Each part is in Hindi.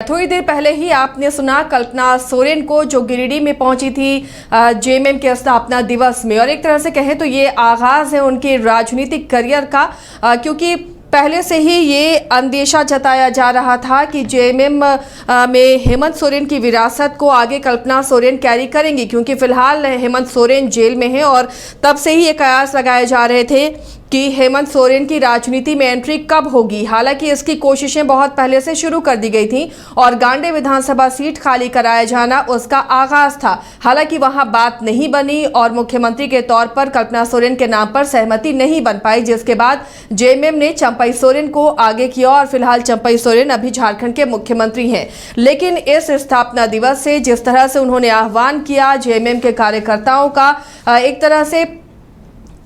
थोड़ी देर पहले ही आपने सुना कल्पना सोरेन को, जो गिरिडीह में पहुंची थी जेएमएम के स्थापना दिवस में, और एक तरह से कहें तो ये आगाज है उनके राजनीतिक करियर का, क्योंकि पहले से ही ये अंदेशा जताया जा रहा था कि जेएमएम में हेमंत सोरेन की विरासत को आगे कल्पना सोरेन कैरी करेंगी, क्योंकि फिलहाल हेमंत सोरेन जेल में हैं और तब से ही ये कयास लगाए जा रहे थे कि हेमंत सोरेन की राजनीति में एंट्री कब होगी। हालांकि इसकी कोशिशें बहुत पहले से शुरू कर दी गई थी और गांडे विधानसभा सीट खाली कराया जाना उसका आगाज था। हालांकि वहां बात नहीं बनी और मुख्यमंत्री के तौर पर कल्पना सोरेन के नाम पर सहमति नहीं बन पाई, जिसके बाद जेएमएम ने चंपई सोरेन को आगे किया और फिलहाल चंपई सोरेन अभी झारखंड के मुख्यमंत्री हैं। लेकिन इस स्थापना दिवस से जिस तरह से उन्होंने आह्वान किया जेएमएम के कार्यकर्ताओं का, एक तरह से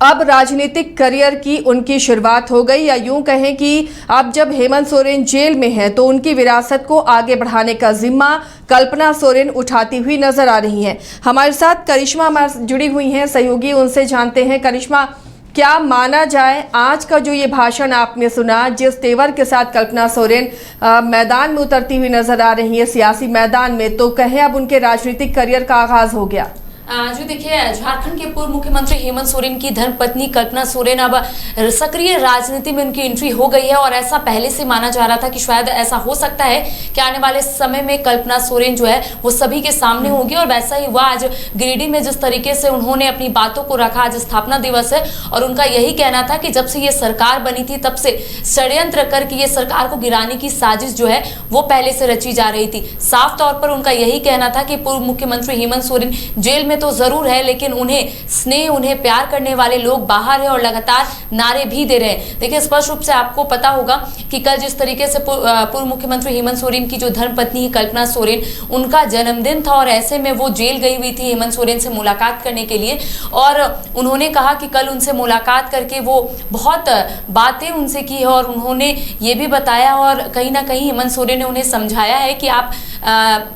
अब राजनीतिक करियर की उनकी शुरुआत हो गई, या यूं कहें कि अब जब हेमंत सोरेन जेल में हैं तो उनकी विरासत को आगे बढ़ाने का जिम्मा कल्पना सोरेन उठाती हुई नजर आ रही हैं। हमारे साथ करिश्मा जुड़ी हुई हैं सहयोगी, उनसे जानते हैं। करिश्मा, क्या माना जाए आज का जो ये भाषण आपने सुना, जिस तेवर के साथ कल्पना सोरेन मैदान में उतरती हुई नजर आ रही है सियासी मैदान में, तो कहें अब उनके राजनीतिक करियर का आगाज हो गया? जो देखिए, झारखंड के पूर्व मुख्यमंत्री हेमंत सोरेन की धर्मपत्नी कल्पना सोरेन अब सक्रिय राजनीति में उनकी एंट्री हो गई है और ऐसा पहले से माना जा रहा था कि शायद ऐसा हो सकता है कि आने वाले समय में कल्पना सोरेन जो है वो सभी के सामने होगी, और वैसा ही हुआ। आज गिरिडीह में जिस तरीके से उन्होंने अपनी बातों को रखा, आज स्थापना दिवस है और उनका यही कहना था कि जब से ये सरकार बनी थी तब से षड्यंत्र करके ये सरकार को गिराने की साजिश जो है वो पहले से रची जा रही थी। साफ तौर पर उनका यही कहना था कि पूर्व मुख्यमंत्री हेमंत सोरेन जेल में तो जरूर है, लेकिन उन्हें स्नेह, उन्हें प्यार करने वाले लोग बाहर हैं और लगातार नारे भी दे रहे हैं। देखिए, स्पष्ट रूप से आपको पता होगा कि कल जिस तरीके से पूर्व मुख्यमंत्री हेमंत सोरेन की जो धर्मपत्नी कल्पना सोरेन, उनका जन्मदिन था और ऐसे में वो जेल गई हुई थी हेमंत सोरेन से मुलाकात करने के लिए, और उन्होंने कहा कि कल उनसे मुलाकात करके वो बहुत बातें उनसे की है और उन्होंने ये भी बताया और कहीं ना कहीं हेमंत सोरेन ने उन्हें समझाया है कि आप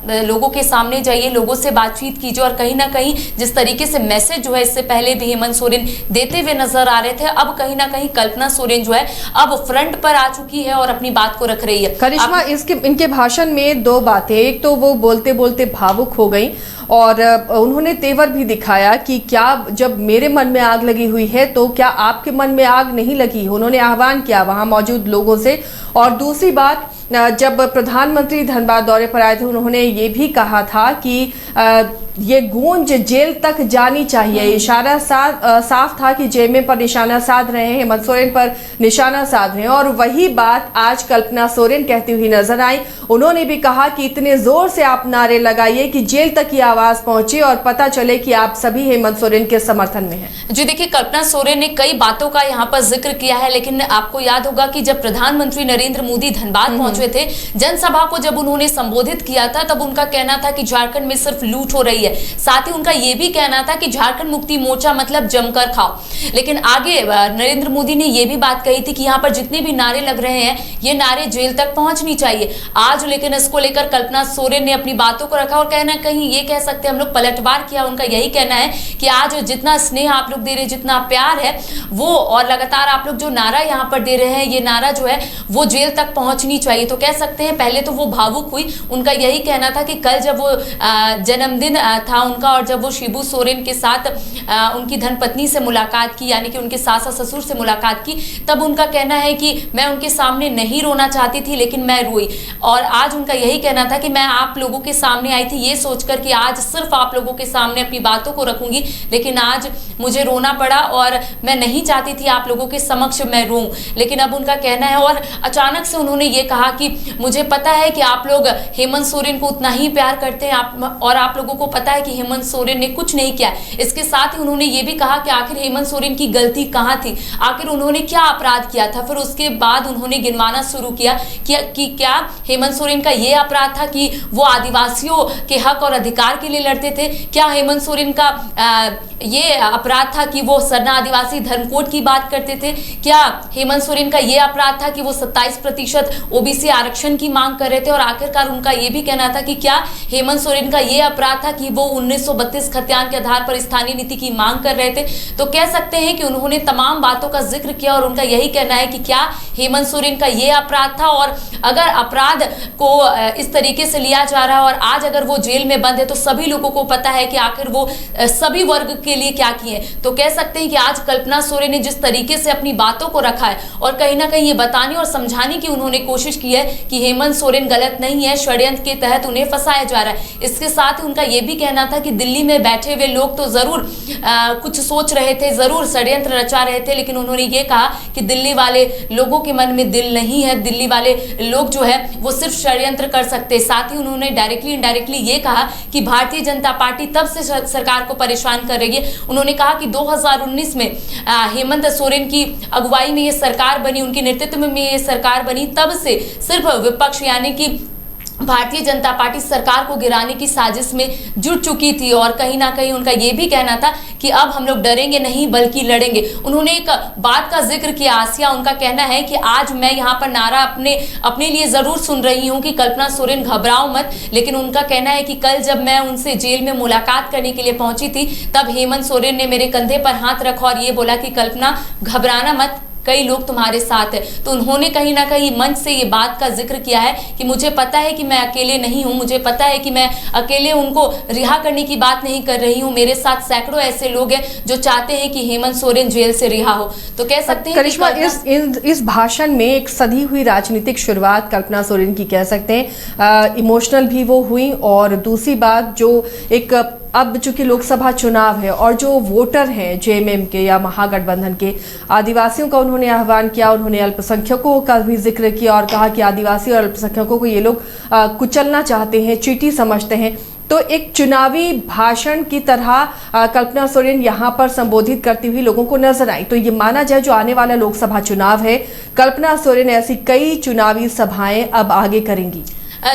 लोगों के सामने जाइए, लोगों से बातचीत कीजिए, और कहीं ना कहीं जिस तरीके से मैसेज जो है इससे पहले भी हेमंत सोरेन देते हुए नजर आ रहे थे, अब कहीं ना कहीं कल्पना सोरेन जो है अब फ्रंट पर आ चुकी है और अपनी बात को रख रही है। करिश्मा, इनके भाषण में दो बातें, एक तो वो बोलते बोलते भावुक हो गई और उन्होंने तेवर भी दिखाया कि क्या जब मेरे मन में आग लगी हुई है तो क्या आपके मन में आग नहीं लगी। उन्होंने आह्वान किया वहां मौजूद लोगों से। और दूसरी बात, जब प्रधानमंत्री धनबाद दौरे पर आए थे उन्होंने ये भी कहा था कि ये गूंज जेल तक जानी चाहिए। इशारा साफ था कि जेएमएम पर निशाना साध रहे हैं, हेमंत सोरेन पर निशाना साध रहे हैं, और वही बात आज कल्पना सोरेन कहती हुई नजर आई। उन्होंने भी कहा कि इतने जोर से आप नारे लगाइए कि जेल तक की आवाज पहुंचे और पता चले कि आप सभी हेमंत सोरेन के समर्थन में हैं। जी देखिए, कल्पना सोरेन ने कई बातों का यहाँ पर जिक्र किया है, लेकिन आपको याद होगा कि जब प्रधानमंत्री नरेंद्र मोदी धनबाद पहुंचे थे, जनसभा को जब उन्होंने संबोधित किया था, तब उनका कहना था कि झारखंड में सिर्फ लूट हो रही है। साथ ही उनका यह भी कहना था कि झारखंड मुक्ति मोर्चा मतलब जमकर खाओ। लेकिन आगे नरेंद्र मोदी ने यह भी बात कही थी कि यहाँ पर जितने भी नारे लग रहे हैं ये नारे जेल तक पहुंचनी चाहिए। आज लेकिन इसको लेकर कल्पना सोरेन ने अपनी बातों को रखा और कहना कहीं ये कह सकते हैं हम लोग पलटवार किया। उनका यही कहना है कि आज जितना स्नेह आप लोग दे रहे, जितना प्यार है वो, और लगातार आप लोग जो नारा यहाँ पर दे रहे हैं, ये नारा जो है वो जेल तक पहुंचनी चाहिए। तो कह सकते हैं पहले तो वो भावुक हुई। उनका यही कहना था कि कल जब वो जन्मदिन था उनका और जब वो शिबू सोरेन के साथ उनकी धर्मपत्नी से मुलाकात की, यानी कि उनके सास ससुर से मुलाकात की, तब उनका कहना है कि मैं उनके सामने नहीं रोना चाहती थी लेकिन मैं रोई। और आज उनका यही कहना था कि मैं आप लोगों के सामने आई थी ये सोचकर कि आज सिर्फ आप लोगों के सामने अपनी बातों को रखूंगी, लेकिन आज मुझे रोना पड़ा और मैं नहीं चाहती थी आप लोगों के समक्ष मैं रोऊं। लेकिन अब उनका कहना है, और अचानक से उन्होंने ये कहा कि मुझे पता है कि आप लोग हेमंत सोरेन को उतना ही प्यार करते हैं और आप लोगों को पता है कि हेमंत सोरेन ने कुछ नहीं किया। इसके साथ ही उन्होंने ये भी कहा कि आखिर हेमंत सोरेन की गलती कहाँ थी, आखिर उन्होंने क्या अपराध किया था। फिर उसके बाद उन्होंने गिनवाना शुरू किया कि क्या हेमंत सोरेन का ये अपराध था कि वो आदिवासियों के हक और अधिकार के लिए लड़ते थे, क्या हेमंत सोरेन का ये अपराध था कि वो सरना आदिवासी धर्म कोड की बात करते थे, क्या हेमंत सोरेन का ये अपराध था कि वो 27% ओबीसी आरक्षण की मांग कर रहे थे, और आखिरकार उनका ये भी कहना था कि क्या हेमंत सोरेन का ये अपराध था कि वो 1932 खतियान के आधार पर स्थानीय नीति की मांग कर रहे थे। तो कह सकते हैं कि उन्होंने तमाम बातों का जिक्र किया और उनका यही कहना है कि क्या हेमंत सोरेन का ये अपराध था, और अगर अपराध को इस तरीके से लिया जा रहा है और आज अगर वो जेल में बंद है तो सभी लोगों को पता है कि आखिर वो सभी वर्ग के लिए क्या किए। तो कह सकते हैं कि आज कल्पना सोरेन ने जिस तरीके से अपनी बातों को रखा है और कहीं ना कहीं ये बताने और समझाने की उन्होंने कोशिश की है कि हेमंत सोरेन गलत नहीं है, षड्यंत्र के तहत उन्हें फंसाया जा रहा है। इसके साथ ही उनका यह भी कहना था कि दिल्ली में बैठे हुए लोग तो जरूर कुछ सोच रहे थे, जरूर षड्यंत्र रचा रहे थे, लेकिन उन्होंने ये कहा कि दिल्ली वाले लोगों के मन में दिल नहीं है, दिल्ली वाले लोग जो है वो सिर्फ षड्यंत्र कर सकते। साथ ही उन्होंने डायरेक्टली इनडायरेक्टली ये कहा कि भारतीय जनता पार्टी तब से सरकार को परेशान कर रही है। उन्होंने कहा कि 2019 में हेमंत सोरेन की अगुवाई में ये सरकार बनी, उनके नेतृत्व में ये सरकार बनी, तब से सिर्फ विपक्ष यानी कि भारतीय जनता पार्टी सरकार को गिराने की साजिश में जुट चुकी थी। और कहीं ना कहीं उनका यह भी कहना था कि अब हम लोग डरेंगे नहीं बल्कि लड़ेंगे। उन्होंने एक बात का जिक्र किया, आसिया, उनका कहना है कि आज मैं यहाँ पर नारा अपने लिए जरूर सुन रही हूँ कि कल्पना सोरेन घबराओ मत, लेकिन उनका कहना है कि कल जब मैं उनसे जेल में मुलाकात करने के लिए पहुंची थी तब हेमंत सोरेन ने मेरे कंधे पर हाथ रखा और ये बोला कि कल्पना घबराना मत, कई लोग तुम्हारे साथ है। तो उन्होंने कहीं ना कहीं मंच से ये बात का जिक्र किया है कि मुझे पता है कि मैं अकेले नहीं हूं, मुझे पता है कि मैं अकेले उनको रिहा करने की बात नहीं कर रही हूं, मेरे साथ सैकड़ों ऐसे लोग हैं जो चाहते हैं कि हेमंत सोरेन जेल से रिहा हो। तो कह सकते हैं करिश्मा, इस भाषण में एक सधी हुई राजनीतिक शुरुआत कल्पना सोरेन की कह सकते हैं, इमोशनल भी वो हुई। और दूसरी बात जो एक अब चूंकि लोकसभा चुनाव है और जो वोटर हैं जेएमएम के या महागठबंधन के, आदिवासियों का उन्होंने आह्वान किया, उन्होंने अल्पसंख्यकों का भी जिक्र किया और कहा कि आदिवासी और अल्पसंख्यकों को ये लोग कुचलना चाहते हैं, चींटी समझते हैं। तो एक चुनावी भाषण की तरह कल्पना सोरेन यहाँ पर संबोधित करती हुई लोगों को नजर आई। तो ये माना जाए जो आने वाला लोकसभा चुनाव है, कल्पना सोरेन ऐसी कई चुनावी सभाएं अब आगे करेंगी।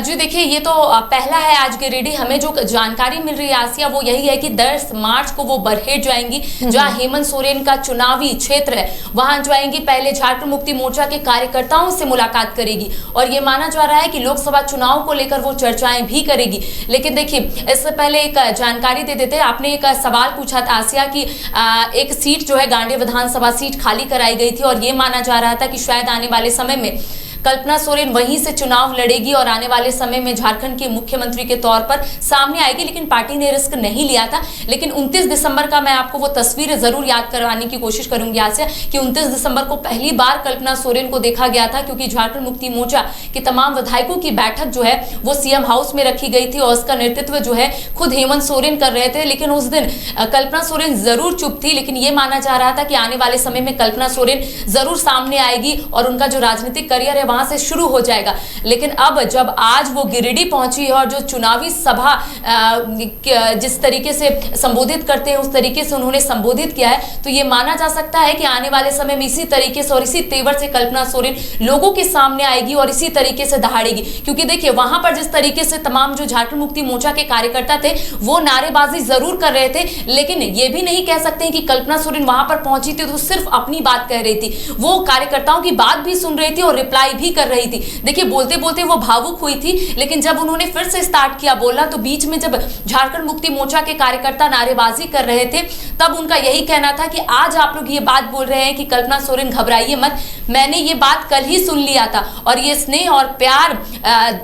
जी देखिए, ये तो पहला है आज के रेडी। हमें जो जानकारी मिल रही है आसिया वो यही है कि 10 मार्च को वो बरहेट जाएंगी, जहां हेमंत सोरेन का चुनावी क्षेत्र है, वहां जाएंगी। पहले झारखंड मुक्ति मोर्चा के कार्यकर्ताओं से मुलाकात करेगी और ये माना जा रहा है कि लोकसभा चुनाव को लेकर वो चर्चाएं भी करेगी। लेकिन देखिए, इससे पहले एक जानकारी दे देते हैं। आपने एक सवाल पूछा था आसिया की एक सीट जो है गांडेय विधानसभा सीट खाली कराई गई थी और ये माना जा रहा था कि शायद आने वाले समय में कल्पना सोरेन वहीं से चुनाव लड़ेगी और आने वाले समय में झारखंड के मुख्यमंत्री के तौर पर सामने आएगी। लेकिन पार्टी ने रिस्क नहीं लिया था। लेकिन 29 दिसंबर का मैं आपको वो तस्वीर जरूर याद करवाने की कोशिश करूंगी आज से कि 29 दिसंबर को पहली बार कल्पना सोरेन को देखा गया था, क्योंकि झारखंड मुक्ति मोर्चा के तमाम विधायकों की बैठक जो है वो सीएम हाउस में रखी गई थी और उसका नेतृत्व जो है खुद हेमंत सोरेन कर रहे थे। लेकिन उस दिन कल्पना सोरेन जरूर चुप थी, लेकिन ये माना जा रहा था कि आने वाले समय में कल्पना सोरेन जरूर सामने आएगी और उनका जो राजनीतिक करियर है वहां से शुरू हो जाएगा। लेकिन अब जब आज वो गिरिडीह पहुंची है और जो चुनावी सभा जिस तरीके से संबोधित करते हैं उस तरीके से उन्होंने संबोधित किया है, तो ये माना जा सकता है कि आने वाले समय में इसी तरीके से और इसी तेवर से कल्पना सोरेन लोगों के सामने आएगी और इसी तरीके से दहाड़ेगी। क्योंकि देखिए, वहां पर जिस तरीके से तमाम जो झारखंड मुक्ति मोर्चा के कार्यकर्ता थे वो नारेबाजी जरूर कर रहे थे, लेकिन ये भी नहीं कह सकते कि कल्पना सोरेन वहां पर पहुंची थी तो सिर्फ अपनी बात कह रही थी। वो कार्यकर्ताओं की बात भी सुन रही थी और रिप्लाई भी कर रही थी। देखिए, बोलते बोलते वो भावुक हुई थी, लेकिन जब उन्होंने फिर से स्टार्ट किया बोलना, तो बीच में जब झारखंड मुक्ति मोर्चा के कार्यकर्ता नारेबाजी कर रहे थे तब उनका यही कहना था कि आज आप लोग ये बात बोल रहे हैं कि कल्पना सोरेन घबराइए मत, मैंने ये बात कल ही सुन लिया था और ये स्नेह और प्यार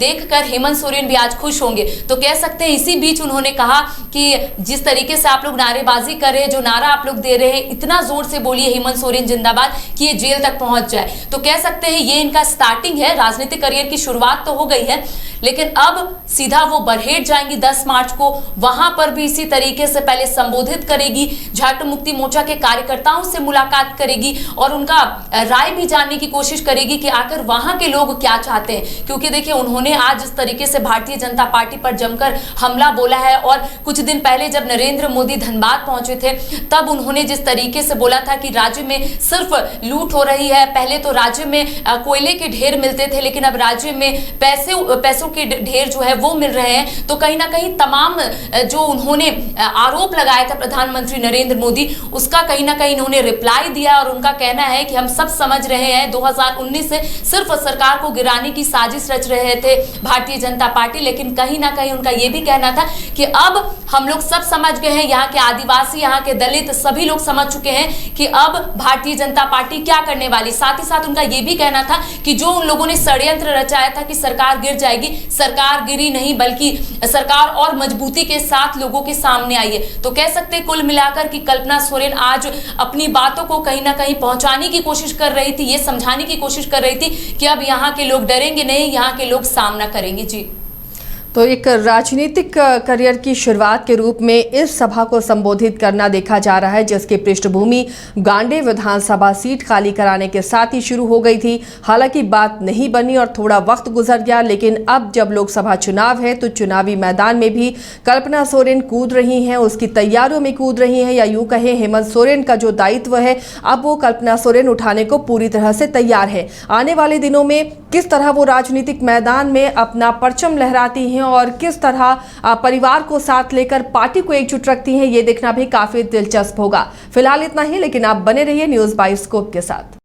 देखकर हेमंत सोरेन भी आज खुश होंगे। तो कह सकते हैं इसी बीच उन्होंने कहा कि जिस तरीके से आप लोग नारेबाजी कर रहे हैं, जो नारा आप लोग दे रहे हैं, इतना जोर से बोलिए हेमंत सोरेन जिंदाबाद कि ये जेल तक पहुंच जाए। तो कह सकते हैं ये इनका स्टार्टिंग है, राजनीतिक करियर की शुरुआत तो हो गई है, लेकिन अब सीधा वो बरहेट जाएंगी 10 मार्च को। वहां पर भी इसी तरीके से पहले संबोधित करेगी, झारखंड मुक्ति मोर्चा के कार्यकर्ताओं से मुलाकात करेगी और उनका राय भी जानने की कोशिश करेगी कि आखिर वहां के लोग क्या चाहते हैं। क्योंकि देखिए, उन्होंने आज इस तरीके से भारतीय जनता पार्टी पर जमकर हमला बोला है और कुछ दिन पहले जब नरेंद्र मोदी धनबाद पहुंचे थे तब उन्होंने जिस तरीके से बोला था कि राज्य में सिर्फ लूट हो रही है, पहले तो राज्य में कोयले के ढेर मिलते थे, लेकिन अब राज्य में पैसों के ढेर जो है वो मिल रहे हैं। तो कहीं ना कहीं तमाम जो उन्होंने आरोप लगाया था प्रधानमंत्री नरेंद्र मोदी, उसका कहीं ना कहीं उन्होंने रिप्लाई दिया और उनका कहना है कि हम सब समझ रहे हैं 2019 से सिर्फ सरकार को गिराने की साजिश रच रहे थे भारतीय जनता पार्टी, लेकिन कहीं ना कहीं उनका यह भी कहना था कि अब हम लोग सब समझ गए हैं, यहाँ के आदिवासी, यहाँ के दलित सभी लोग समझ चुके हैं कि अब भारतीय जनता पार्टी क्या करने वाली। साथ ही साथ उनका यह भी कहना था कि जो उन लोगों ने षड्यंत्र रचाया था कि सरकार गिर जाएगी, सरकार गिरी नहीं बल्कि सरकार और मजबूती के साथ लोगों के सामने आई है। तो कह सकते कुल मिलाकर कि कल्पना सोरेन आज अपनी बातों को कहीं ना कहीं पहुंचाने की कोशिश कर रही थी, ये समझाने की कोशिश कर रही थी कि अब यहाँ के लोग डरेंगे नहीं, यहाँ के लोग सामना करेंगे। जी, तो एक राजनीतिक करियर की शुरुआत के रूप में इस सभा को संबोधित करना देखा जा रहा है, जिसकी पृष्ठभूमि गांडे विधानसभा सीट खाली कराने के साथ ही शुरू हो गई थी। हालांकि बात नहीं बनी और थोड़ा वक्त गुजर गया, लेकिन अब जब लोकसभा चुनाव है तो चुनावी मैदान में भी कल्पना सोरेन कूद रही हैं, उसकी तैयारियों में कूद रही हैं, या यूं कहें हेमंत सोरेन का जो दायित्व है अब वो कल्पना सोरेन उठाने को पूरी तरह से तैयार है। आने वाले दिनों में किस तरह वो राजनीतिक मैदान में अपना परचम लहराती हैं और किस तरह परिवार को साथ लेकर पार्टी को एकजुट रखती हैं, ये देखना भी काफी दिलचस्प होगा। फिलहाल इतना ही, लेकिन आप बने रहिए न्यूज़ बाइस्कोप के साथ।